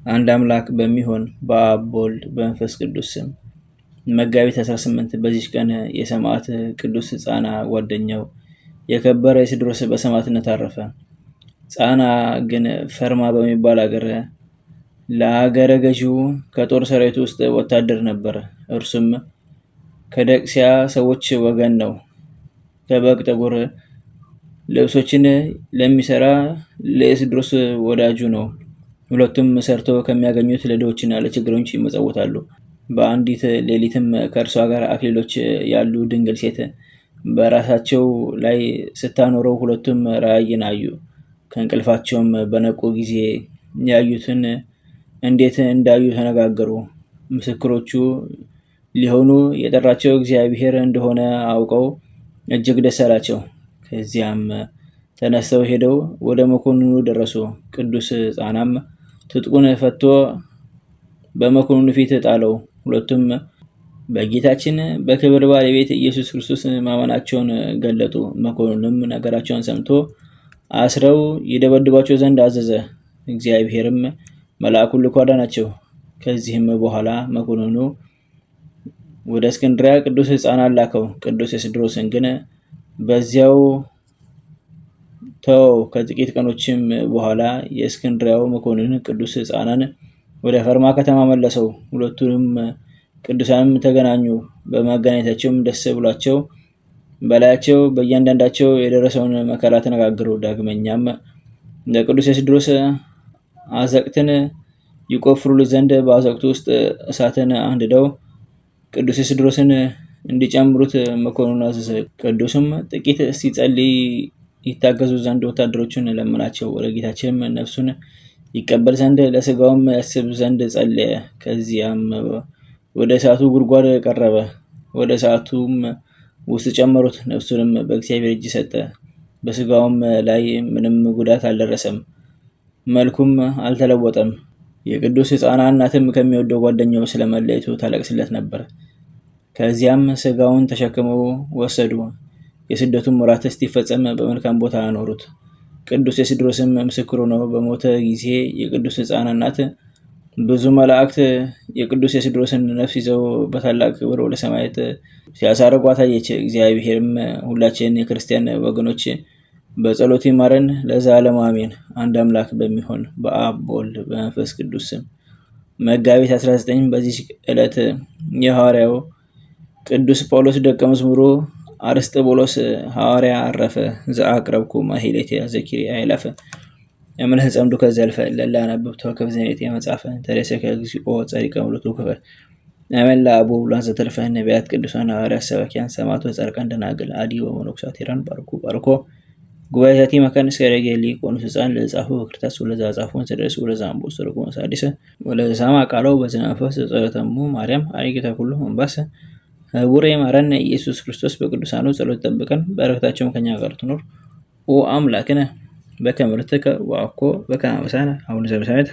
አንድ አምላክ በሚሆን በአብ በወልድ በመንፈስ ቅዱስ ስም መጋቢት 18 በዚች ቀን የሰማዕት ቅዱስ ጻና ጓደኛው የከበረ ኢስድሮስ በሰማዕትነት አረፈ። ጻና ግን ፈርማ በሚባል አገር ለአገረ ገዢው ከጦር ሰራዊት ውስጥ ወታደር ነበር። እርሱም ከደቅሲያ ሰዎች ወገን ነው። ከበግ ጠጉር ልብሶችን ለሚሰራ ለኢስድሮስ ወዳጁ ነው። ሁለቱም ሰርተው ከሚያገኙት ለድሆችና ለችግረኞች ይመጸውታሉ። በአንዲት ሌሊትም ከእርሷ ጋር አክሊሎች ያሉ ድንግል ሴት በራሳቸው ላይ ስታኖረው ሁለቱም ራእይን አዩ። ከእንቅልፋቸውም በነቁ ጊዜ ያዩትን እንዴት እንዳዩ ተነጋገሩ። ምስክሮቹ ሊሆኑ የጠራቸው እግዚአብሔር እንደሆነ አውቀው እጅግ ደስ አላቸው። ከዚያም ተነስተው ሄደው ወደ መኮንኑ ደረሱ። ቅዱስ ጻናም ትጥቁን ፈቶ በመኮንኑ ፊት ጣለው። ሁለቱም በጌታችን በክብር ባለቤት ኢየሱስ ክርስቶስ ማመናቸውን ገለጡ። መኮንኑም ነገራቸውን ሰምቶ አስረው ይደበድባቸው ዘንድ አዘዘ። እግዚአብሔርም መልአኩን ልኮ አዳናቸው። ከዚህም በኋላ መኮንኑ ወደ እስክንድርያ ቅዱስ ጻናን ላከው። ቅዱስ ኢስድሮስን ግን በዚያው ተወው። ከጥቂት ቀኖችም በኋላ የእስክንድርያው መኮንን ቅዱስ ጻናን ወደ ፈርማ ከተማ መለሰው። ሁለቱንም ቅዱሳንም ተገናኙ። በማገናኘታቸውም ደስ ብሏቸው በላያቸው በእያንዳንዳቸው የደረሰውን መከራ ተነጋገሩ። ዳግመኛም ለቅዱስ ኢስድሮስ አዘቅትን ይቆፍሩለት ዘንድ በአዘቅቱ ውስጥ እሳትን አንድደው ቅዱስ ኢስድሮስን እንዲጨምሩት መኮንኑ አዘዘ። ቅዱስም ጥቂት ሲጸልይ ይታገዙ ዘንድ ወታደሮቹን ለመናቸው። ወደ ጌታችንም ነፍሱን ይቀበል ዘንድ ለስጋውም ያስብ ዘንድ ጸለየ። ከዚያም ወደ እሳቱ ጉድጓድ ቀረበ። ወደ እሳቱም ውስጥ ጨመሩት። ነፍሱንም በእግዚአብሔር እጅ ሰጠ። በስጋውም ላይ ምንም ጉዳት አልደረሰም፣ መልኩም አልተለወጠም። የቅዱስ ጻና እናትም ከሚወደው ጓደኛው ስለመለየቱ ታለቅስለት ነበር። ከዚያም ስጋውን ተሸክመው ወሰዱ። የስደቱም ወራት እስኪፈጸም በመልካም ቦታ አኖሩት። ቅዱስ ኢስድሮስም ምስክር ሆኖ በሞተ ጊዜ የቅዱስ ጻና እናት ብዙ መላእክት የቅዱስ ኢስድሮስን ነፍስ ይዘው በታላቅ ክብር ወደ ሰማያት ሲያሳርጓት አየች። እግዚአብሔርም ሁላችን የክርስቲያን ወገኖች በጸሎት ይማረን ለዘላለሙ አሜን። አንድ አምላክ በሚሆን በአብ በወልድ በመንፈስ ቅዱስ ስም መጋቢት 19 በዚህ ዕለት የሐዋርያው ቅዱስ ጳውሎስ ደቀ መዝሙሩ አርስጥቦሎስ ሐዋርያ አረፈ። ዘአቅረብኩ ማሕሌተ ዘኪርየ አእላፈ እምነህ ጸምዱ ከዘልፈ ለላ ነብብ ተወከፍ ዘኔት የመጻፈ ተረሰከ እግዚኦ ጸሪቀ ሙሉቱ ክፈል አመላ አቡ ብሏን ዘተርፈ ነቢያት ቅዱሳን ሐዋርያት ሰባኪያን ሰማዕታት ጻድቃን ደናግል አዲ ወመነኮሳት ሄራን ባርኮ ጉባኤያቲ መካን እስከረገሊ ቆኑ ሕፃን ለጻፉ በክርታስ ወለዛ ጻፉን ተደረሱ ወለዛ አምቦ ሰርቆ ሳዲስ ወለዛ ሰማ ቃለው በዝናፈስ ጸሎተሙ ማርያም አይጌታ ሁሉ መንባሰ ቡሬ ማረን ኢየሱስ ክርስቶስ በቅዱሳኑ ጸሎት ጠብቀን በረከታቸው ከኛ ጋር ትኖር። ኦ አምላክነ በከመ ርትከ ወአኮ በከመ አበሳነ አቡነ ዘበሰማያት